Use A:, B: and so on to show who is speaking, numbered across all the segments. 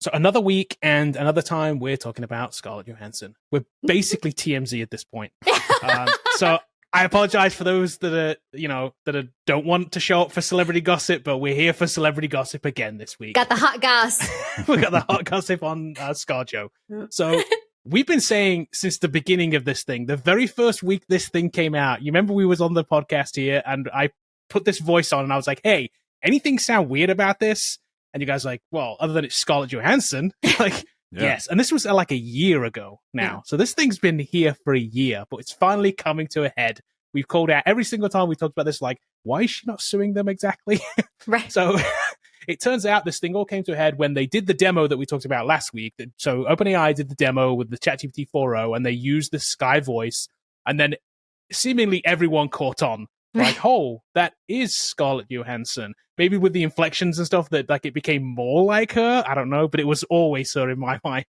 A: So another week and another time we're talking about Scarlett Johansson. We're basically TMZ at this point. So I apologize for those that don't want to show up for celebrity gossip, but we're here for celebrity gossip again this week.
B: Got the hot goss.
A: We got the hot gossip on ScarJo. So we've been saying since the beginning of this thing, the very first week this thing came out, you remember we was on the podcast here and I put this voice on and I was like, hey, anything sound weird about this? And you guys are like, well, other than it's Scarlett Johansson, like, yes. And this was like a year ago now. Yeah. So this thing's been here for a year, but it's finally coming to a head. We've called out every single time we talked about this, like, why is she not suing them exactly?
B: Right.
A: So it turns out this thing all came to a head when they did the demo that we talked about last week. So OpenAI did the demo with the ChatGPT 4.0 and they used the Sky voice. And then seemingly everyone caught on. Like, oh, that is Scarlett Johansson. Maybe with the inflections and stuff that like it became more like her. I don't know, but it was always her in my mind.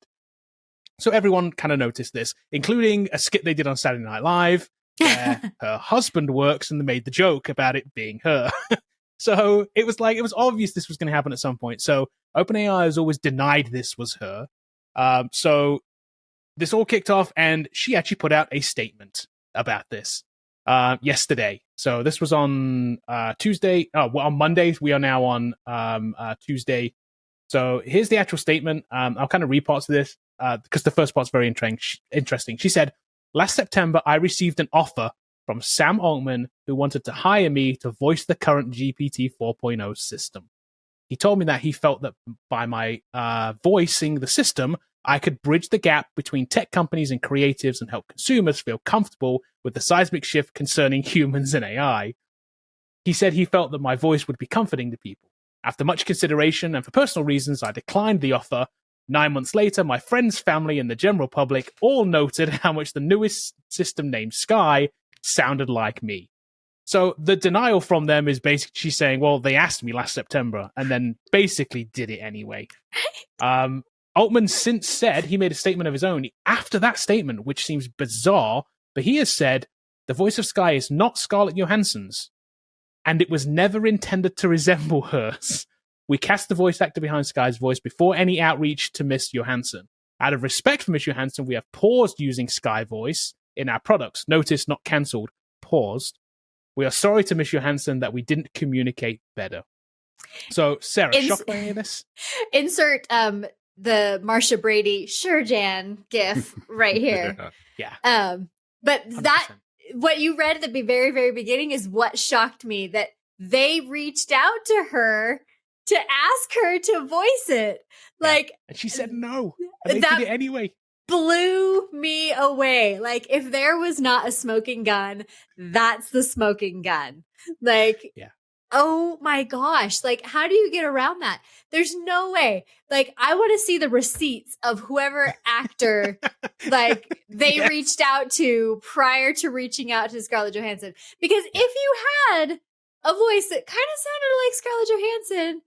A: So everyone kind of noticed this, including a skit they did on Saturday Night Live where her husband works and they made the joke about it being her. So it was obvious this was going to happen at some point. So OpenAI has always denied this was her. So this all kicked off and she actually put out a statement about this yesterday. So this was on Tuesday. On Mondays. We are now on Tuesday. So here's the actual statement. I'll kind of read parts of this because the first part's very interesting. She said, last September, I received an offer from Sam Altman who wanted to hire me to voice the current GPT 4.0 system. He told me that he felt that by my voicing the system, I could bridge the gap between tech companies and creatives and help consumers feel comfortable with the seismic shift concerning humans and AI. He said he felt that my voice would be comforting to people. After much consideration and for personal reasons, I declined the offer. 9 months later, my friends, family, and the general public all noted how much the newest system named Sky sounded like me. So the denial from them is basically she's saying, well, they asked me last September and then basically did it anyway. Altman since said he made a statement of his own after that statement, which seems bizarre, but he has said the voice of Sky is not Scarlett Johansson's, and it was never intended to resemble hers. We cast the voice actor behind Sky's voice before any outreach to Miss Johansson. Out of respect for Miss Johansson, we have paused using Sky voice in our products. Notice, not cancelled, paused. We are sorry to Miss Johansson that we didn't communicate better. So, Sarah, shocked by any of this?
B: Insert the Marsha Brady "Sure Jan" gif right here.
A: Yeah.
B: But
A: 100%.
B: that what you read at the very, very beginning is what shocked me, that they reached out to her to ask her to voice it. Like,
A: and she said no. And they did it anyway.
B: Blew me away. Like, if there was not a smoking gun, that's the smoking gun. Like,
A: yeah.
B: Oh my gosh. Like, how do you get around that? There's no way. Like, I want to see the receipts of whoever actor like they reached out to prior to reaching out to Scarlett Johansson. Because if you had a voice that kind of sounded like Scarlett Johansson,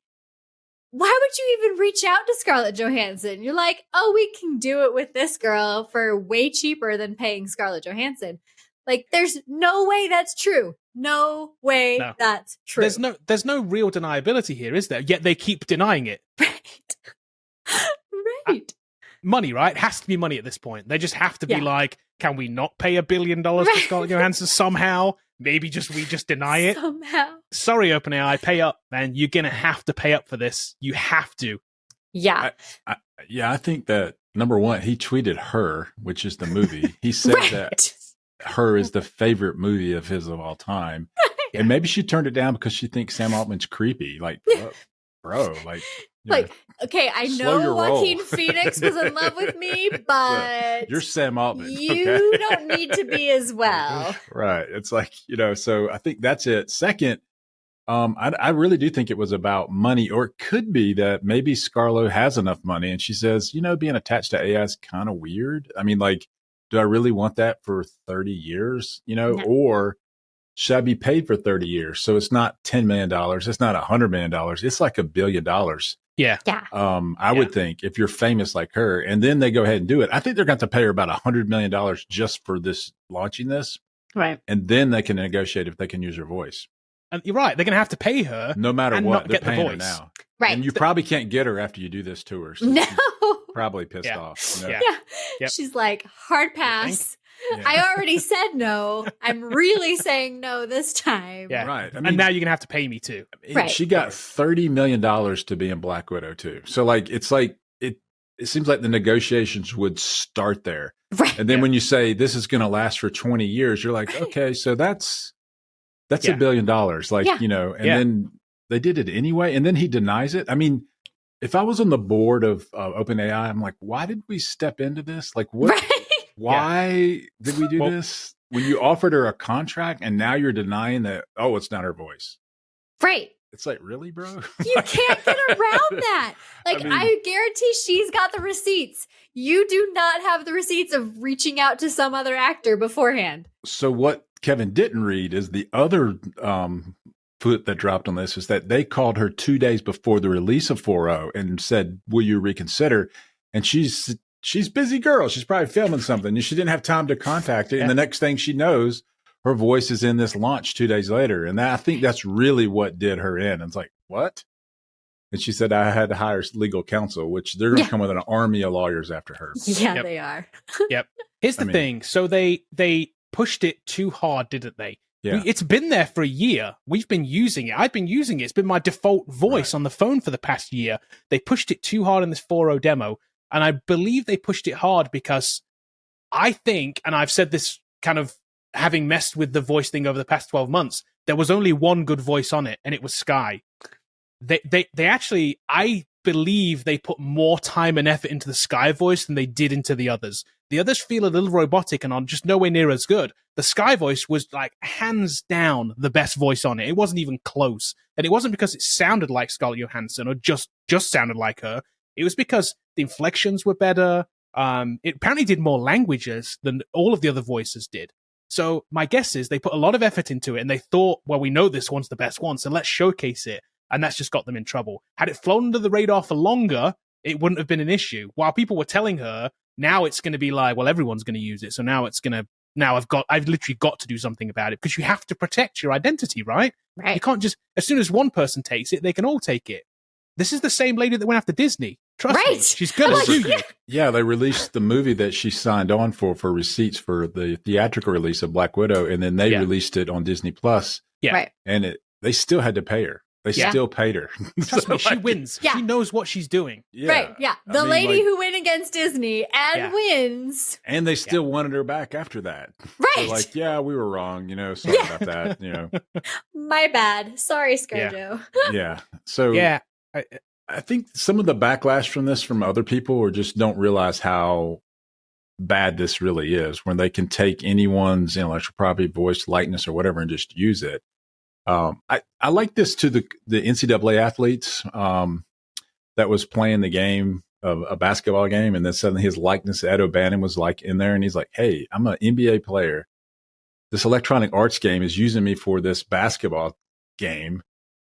B: why would you even reach out to Scarlett Johansson? You're like, oh, we can do it with this girl for way cheaper than paying Scarlett Johansson. Like, there's no way that's true. No way that's true.
A: There's no real deniability here, is there? Yet they keep denying it.
B: Right.
A: Money, right? Has to be money at this point. They just have to be like, can we not pay $1 billion to Scarlett Johansson somehow? Maybe we just deny it.
B: Somehow.
A: Sorry, OpenAI, pay up, man. You're going to have to pay up for this. You have to.
B: Yeah.
C: I think that, number one, he tweeted Her, which is the movie. He said that Her is the favorite movie of his of all time. And maybe she turned it down because she thinks Sam Altman's creepy. Like, bro, like...
B: Like, okay, I know Joaquin Phoenix was in love with me, but
C: you're Sam Altman.
B: You don't need to be as well.
C: Right. It's like, so I think that's it. Second, I really do think it was about money, or it could be that maybe Scarlett has enough money and she says, being attached to AI is kind of weird. I mean, like, do I really want that for 30 years, or should I be paid for 30 years? So it's not $10 million. It's not $100 million. It's like $1 billion.
A: Yeah.
C: I would think if you're famous like her, and then they go ahead and do it, I think they're going to pay her about $100 million just for this launching this.
B: Right.
C: And then they can negotiate if they can use her voice.
A: And you're right, they're going to have to pay her.
C: No matter
A: and
C: what,
A: not
C: they're
A: get the
C: paying her
A: voice.
C: now.
B: Right.
C: And you probably can't get her after you do this to her. So
B: No.
C: she's probably pissed off. You know?
A: Yeah. Yep.
B: She's like, hard pass.
C: Yeah.
B: I already said no. I'm really saying no this time.
A: Yeah.
C: Right. I
A: And now you're going to have to pay me too.
B: Right.
C: She got $30 million to be in Black Widow too. So it seems like the negotiations would start there.
B: Right.
C: And then when you say this is going to last for 20 years, you're like, okay, so that's $1 billion. Like,
B: Yeah.
C: you know, and then they did it anyway. And then he denies it. I mean, if I was on the board of OpenAI, I'm like, why did we step into this? Like, what?
B: Right.
C: Why did we do this? When you offered her a contract and now you're denying that, oh, it's not her voice.
B: Right.
C: It's like, really, bro?
B: You can't get around that. Like, I guarantee she's got the receipts. You do not have the receipts of reaching out to some other actor beforehand.
C: So what Kevin didn't read is the other foot that dropped on this is that they called her 2 days before the release of 4.0 and said, will you reconsider? And she's busy girl. She's probably filming something. She didn't have time to contact it. And the next thing she knows, her voice is in this launch 2 days later. And I think that's really what did her in. And it's like, what? And she said, I had to hire legal counsel, which they're going to come with an army of lawyers after her.
B: Yeah, they are.
A: Yep. Here's the thing. So they pushed it too hard, didn't they?
C: Yeah.
A: It's been there for a year. We've been using it. I've been using it. It's been my default voice on the phone for the past year. They pushed it too hard in this 4.0 demo. And I believe they pushed it hard because I think, and I've said this kind of having messed with the voice thing over the past 12 months, there was only one good voice on it, and it was Sky. They actually, I believe they put more time and effort into the Sky voice than they did into the others. The others feel a little robotic and are just nowhere near as good. The Sky voice was like hands down the best voice on it. It wasn't even close. And it wasn't because it sounded like Scarlett Johansson or just sounded like her. It was because the inflections were better. It apparently did more languages than all of the other voices did. So my guess is they put a lot of effort into it and they thought, well, we know this one's the best one, so let's showcase it. And that's just got them in trouble. Had it flown under the radar for longer, it wouldn't have been an issue. While people were telling her, now it's going to be like, well, everyone's going to use it. So now it's going to, I've literally got to do something about it because you have to protect your identity, right?
B: Right.
A: You can't just, as soon as one person takes it, they can all take it. This is the same lady that went after Disney. Trust me, she's going to sue you.
C: Yeah, they released the movie that she signed on for receipts for the theatrical release of Black Widow, and then they released it on Disney Plus.
A: Yeah,
B: right.
C: And they still had to pay her. They still paid her.
A: Trust me, she wins.
B: Yeah.
A: She knows what she's doing.
C: Yeah.
B: Right, yeah. The lady who went against Disney and wins.
C: And they still wanted her back after that.
B: Right.
C: They're like, yeah, we were wrong. Sorry about that.
B: My bad. Sorry, ScarJo.
C: Yeah. So
A: yeah.
C: I think some of the backlash from this from other people or just don't realize how bad this really is when they can take anyone's intellectual property, voice, likeness, or whatever and just use it. I like this to the NCAA athletes that was playing the game of a basketball game, and then suddenly his likeness, Ed O'Bannon, was like in there, and he's like, "Hey, I'm an NBA player. This Electronic Arts game is using me for this basketball game.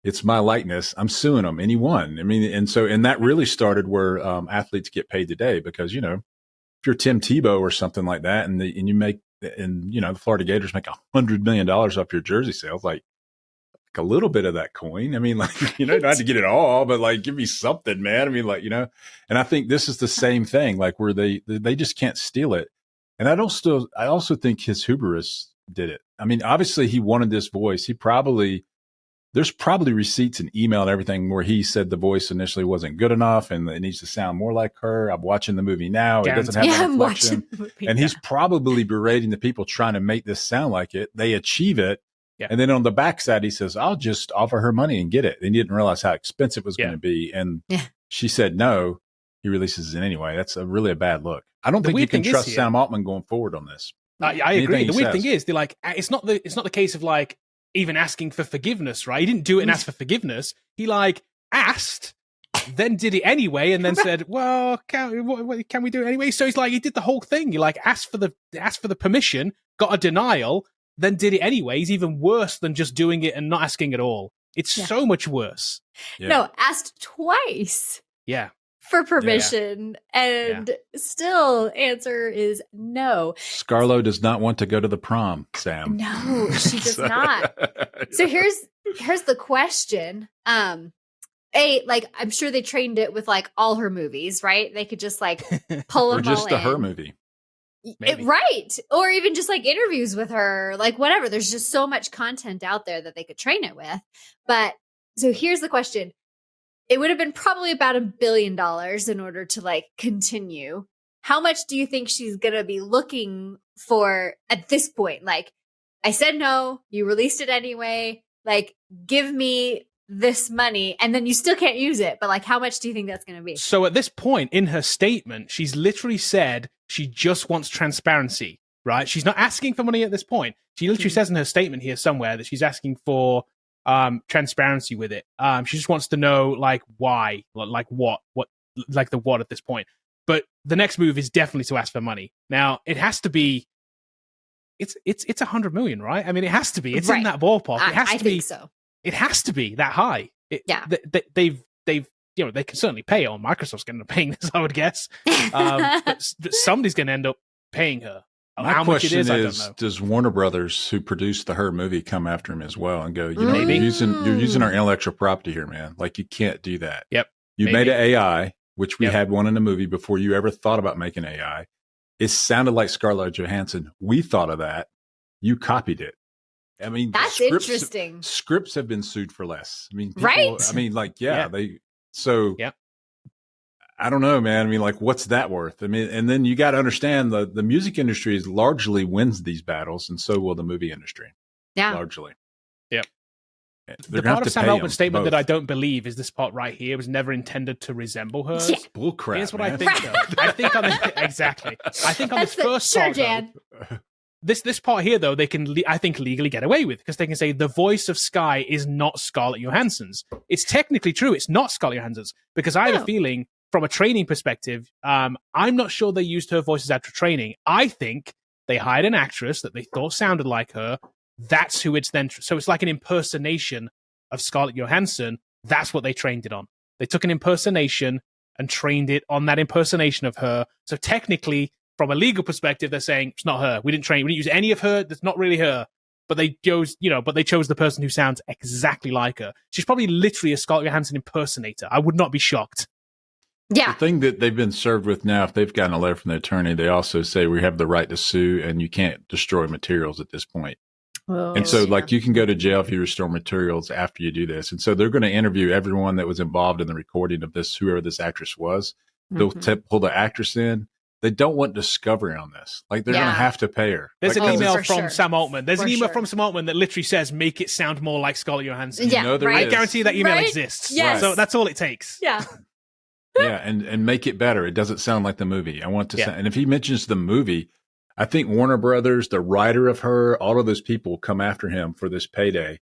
C: It's my likeness. I'm suing them," and he won. I mean, and that really started where athletes get paid today because if you're Tim Tebow or something like that, and you make the Florida Gators make $100 million off your jersey sales, like a little bit of that coin. I mean, like, not to get it all, but like, give me something, man. I mean, like, and I think this is the same thing, like where they just can't steal it. And I also think his hubris did it. I mean, obviously he wanted this voice. There's probably receipts and email and everything where he said the voice initially wasn't good enough and it needs to sound more like her. I'm watching the movie now. It doesn't have an inflection. And he's probably berating the people trying to make this sound like it. They achieve it. Yeah. And then on the backside, he says, I'll just offer her money and get it. And he didn't realize how expensive it was going to be. And she said no. He releases it anyway. That's really a bad look. I don't think you can trust Sam Altman going forward on this.
A: I agree. The weird thing is, they're like, it's not the case of like even asking for forgiveness, right? He didn't do it and ask for forgiveness. He like asked, then did it anyway, and then said, "Well, can we do it anyway?" So he's like, he did the whole thing. He like asked for the permission, got a denial, then did it anyway. He's even worse than just doing it and not asking at all. It's so much worse.
C: Yeah.
B: No, asked twice.
A: Yeah.
B: For permission, and still answer is no.
C: Scarlett does not want to go to the prom, Sam.
B: No, she does not. So here's here's the question. Like, I'm sure they trained it with like all her movies, right? They could just like pull them
C: or just
B: all
C: the her
B: in.
C: movie.
B: Right. Or even just like interviews with her, like whatever. There's just so much content out there that they could train it with. But so here's the question. It would have been probably about $1 billion in order to like continue. How much do you think she's going to be looking for at this point? Like, I said no, you released it anyway. Like, give me this money, and then you still can't use it. But like, how much do you think that's going to be?
A: So at this point in her statement, she's literally said she just wants transparency, right? She's not asking for money at this point. She literally says in her statement here somewhere that she's asking for transparency with it. She just wants to know like why, like what like the what at this point. But the next move is definitely to ask for money. Now it has to be. It's 100 million, right? I mean, it has to be. It's in that ballpark. It has to be.
B: I think so.
A: It has to be that high. They've they can certainly pay. Or Microsoft's going to be paying this, I would guess. But somebody's going to end up paying her.
C: How much it is, I don't know. Does Warner Brothers, who produced the Her movie, come after him as well and go, you know, you're using our intellectual property here, man. Like, you can't do that.
A: Yep.
C: You made an AI, which we had one in the movie before you ever thought about making AI. It sounded like Scarlett Johansson. We thought of that. You copied it. I mean,
B: that's interesting.
C: Scripts have been sued for less. I mean,
B: right?
C: I mean, like, they. So, I don't know, man. I mean, like, what's that worth? I mean, and then you got to understand the music industry is largely wins these battles, and so will the movie industry.
B: Yeah,
C: largely.
A: Yep.
C: They're
A: the part of Sam Altman's statement that I don't believe is this part right here. It was never intended to resemble hers.
C: Yeah. Bullcrap.
A: Here's what I think. Though. I think on exactly. I think on this first
B: sure,
A: part,
B: Jan.
A: Though, this part here, though, they can, I think, legally get away with because they can say the voice of Sky is not Scarlett Johansson's. It's technically true. It's not Scarlett Johansson's because I have a feeling, from a training perspective, I'm not sure they used her voice as after training. I think they hired an actress that they thought sounded like her. That's who it's then. So it's like an impersonation of Scarlett Johansson. That's what they trained it on. They took an impersonation and trained it on that impersonation of her. So technically, from a legal perspective, they're saying it's not her. We didn't use any of her. That's not really her. But they chose, they chose the person who sounds exactly like her. She's probably literally a Scarlett Johansson impersonator. I would not be shocked.
B: Yeah.
C: The thing that they've been served with now, if they've gotten a letter from the attorney, they also say we have the right to sue and you can't destroy materials at this point.
B: Oh,
C: and so, like, you can go to jail if you restore materials after you do this. And so they're going to interview everyone that was involved in the recording of this, whoever this actress was. They'll pull the actress in. They don't want discovery on this. Like, they're going to have to pay her.
A: There's
C: an
A: email from Sam Altman. There's an email from Sam Altman that literally says, make it sound more like Scarlett Johansson.
B: Yeah,
A: I guarantee that email exists.
B: Yes.
A: So that's all it takes.
B: Yeah.
C: Yeah, and make it better. It doesn't sound like the movie. I want to sound, and if he mentions the movie, I think Warner Brothers, the writer of her, all of those people come after him for this payday.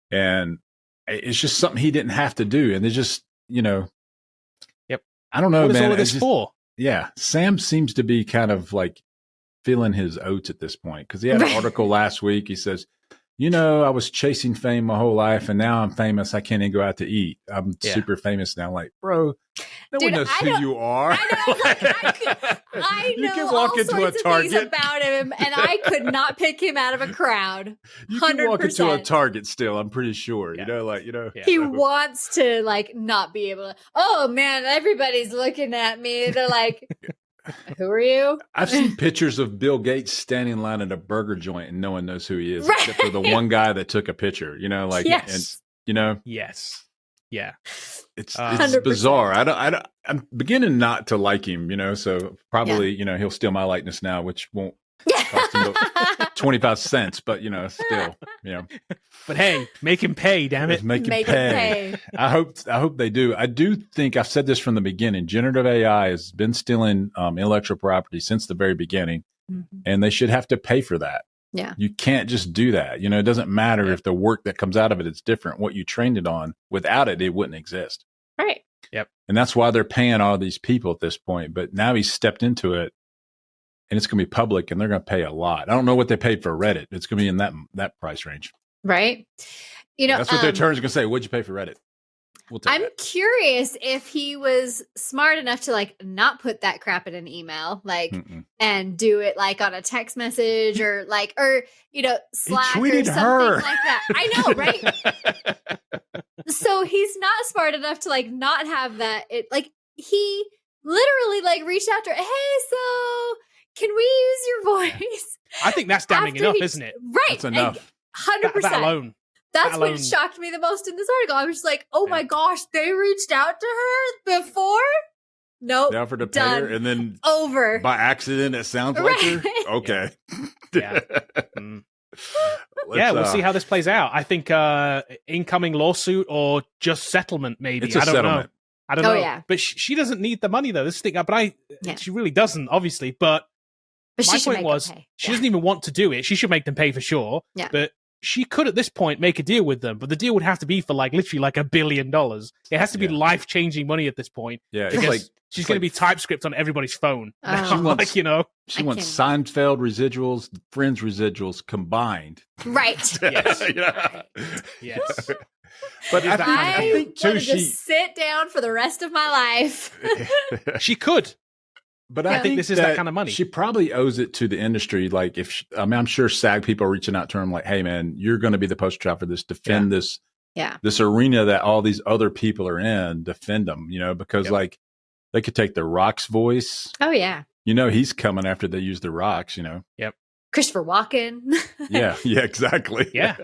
C: And it's just something he didn't have to do. And they just,
A: Yep.
C: I don't know,
A: what
C: man.
A: What is all of this for?
C: Yeah. Sam seems to be kind of like feeling his oats at this point because he had an article last week. He says, I was chasing fame my whole life and now I'm famous. I can't even go out to eat. I'm super famous now. Like, bro, no one knows who you are.
B: I know
C: you can walk
B: all
C: into
B: sorts
C: a Target
B: of things about him and I could not pick him out of a crowd. 100%.
C: You can walk into a Target still, I'm pretty sure.
B: He wants to not be able to, oh man, everybody's looking at me. They're like, who are you?
C: I've seen pictures of Bill Gates standing in line at a burger joint and no one knows who he is except for the one guy that took a picture,
A: Yes.
C: and
A: Yes. Yeah.
C: It's bizarre. I'm beginning not to like him, so probably, he'll steal my likeness now, which won't cost him 25 cents, but still,
A: But hey, make him pay, damn it.
C: Make him pay. I hope they do. I do think I've said this from the beginning. Generative AI has been stealing intellectual property since the very beginning, and they should have to pay for that.
B: Yeah.
C: You can't just do that. It doesn't matter if the work that comes out of it is different. What you trained it on, without it, it wouldn't exist.
B: Right.
A: Yep.
C: And that's why they're paying all these people at this point. But now he's stepped into it and it's going to be public and they're going to pay a lot. I don't know what they paid for Reddit. It's going to be in that price range.
B: Right.
C: That's what the attorney's going to say. What'd you pay for Reddit? We'll take
B: I'm
C: that.
B: curious if he was smart enough to like not put that crap in an email, like, and do it like on a text message or Slack or
C: tweeted
B: something
C: her.
B: like that. I know, right? So he's not smart enough to like not have that. It like he literally like reached out to her. Hey, so can we use your voice?
A: I think that's damning enough, isn't it?
B: Right.
C: That's enough.
B: 100%.
A: That alone.
B: That's what shocked me the most in this article. I was just like, oh my gosh, they reached out to her before? Nope.
C: They offered to pay her, and then
B: over.
C: by accident, it sounds like her? Okay.
A: Yeah. We'll see how this plays out. I think incoming lawsuit or just settlement, maybe.
C: It's a settlement.
A: I don't know.
B: Yeah.
A: But she doesn't need the money, though. This thing, she really doesn't, obviously. But my point was, she doesn't even want to do it. She should make them pay for sure.
B: Yeah.
A: But she could, at this point, make a deal with them. But the deal would have to be for literally $1 billion. It has to be life-changing money at this point.
C: Yeah,
A: because she's going to be TypeScript on everybody's phone.
C: She wants Seinfeld residuals, Friends residuals combined.
B: Right.
A: Yes. Yes.
C: But I think too,
B: she sit down for the rest of my life.
A: She could.
C: But I think
A: this is that kind of money.
C: She probably owes it to the industry. Like I'm sure SAG people are reaching out to her and like, hey man, you're going to be the poster child for this. Defend this arena that all these other people are in. Defend them, because like they could take the Rock's voice.
B: Oh yeah.
C: He's coming after they use the Rocks.
A: Yep.
B: Christopher Walken.
C: Yeah, exactly.
A: Yeah.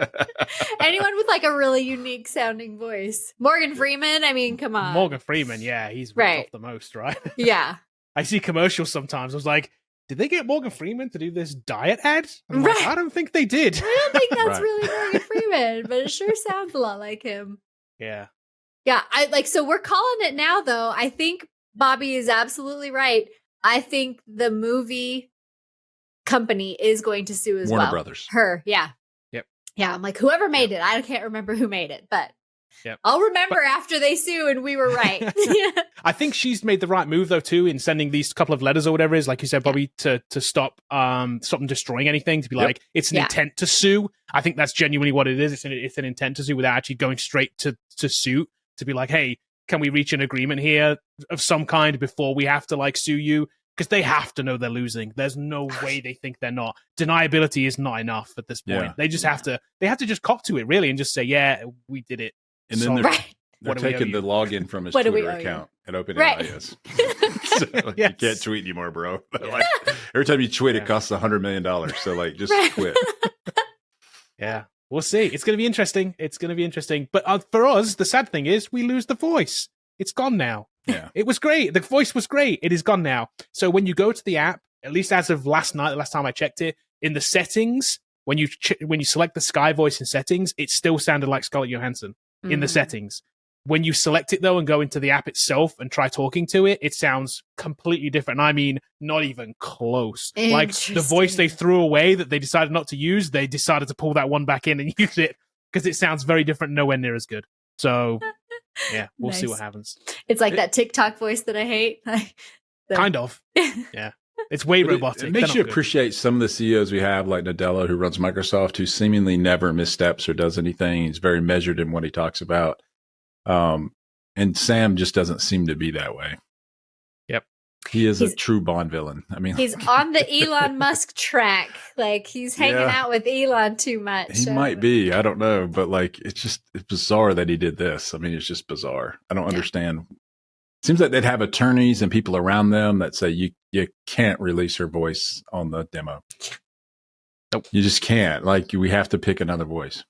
B: Anyone with like a really unique sounding voice. Morgan Freeman. I mean, come on.
A: Morgan Freeman. Yeah, he's ripped off the most, right?
B: Yeah.
A: I see commercials sometimes. I was like, did they get Morgan Freeman to do this diet ad? Like, I don't think they did.
B: I don't think that's really Morgan Freeman, but it sure sounds a lot like him.
A: Yeah.
B: Yeah. So we're calling it now, though. I think Bobby is absolutely right. I think the movie company is going to sue as well.
C: Warner Brothers.
B: Her. Yeah.
A: Yep.
B: Yeah. I'm like, whoever made it. I can't remember who made it, but
A: yep.
B: I'll remember after they sue and we were right.
A: I think she's made the right move though too in sending these couple of letters or whatever it is, like you said, Bobby, to stop them destroying anything. To be like, it's an intent to sue. I think that's genuinely what it is. It's an intent to sue without actually going straight to suit. To be like, hey, can we reach an agreement here of some kind before we have to sue you? Because they have to know they're losing. There's no way they think they're not. Deniability is not enough at this point. They just have to. They have to just cop to it really and just say, yeah, we did it.
C: And then they're taking the login from his Twitter account at OpenAI. So you can't tweet anymore, bro. Every time you tweet, it costs $100 million. So just quit.
A: Yeah, we'll see. It's going to be interesting. But for us, the sad thing is we lose the voice. It's gone now.
C: Yeah,
A: it was great. The voice was great. It is gone now. So when you go to the app, at least as of last night, the last time I checked it, in the settings, when you select the Sky voice in settings, it still sounded like Scarlett Johansson. In the settings. When you select it though and go into the app itself and try talking to it, it sounds completely different. I mean, not even close. Like the voice they threw away that they decided not to use, they decided to pull that one back in and use it because it sounds very different, nowhere near as good. So yeah, we'll see what happens.
B: It's like that TikTok voice that I hate.
A: Kind of. Yeah. It's way robotic.
C: It makes you appreciate some of the CEOs we have, like Nadella, who runs Microsoft, who seemingly never missteps or does anything. He's very measured in what he talks about. And Sam just doesn't seem to be that way.
A: Yep.
C: He's a true Bond villain. I mean,
B: he's on the Elon Musk track. He's hanging out with Elon too much.
C: He might be. I don't know. But it's bizarre that he did this. I mean, it's just bizarre. I don't understand. Seems like they'd have attorneys and people around them that say you can't release her voice on the demo. Nope. You just can't. We have to pick another voice.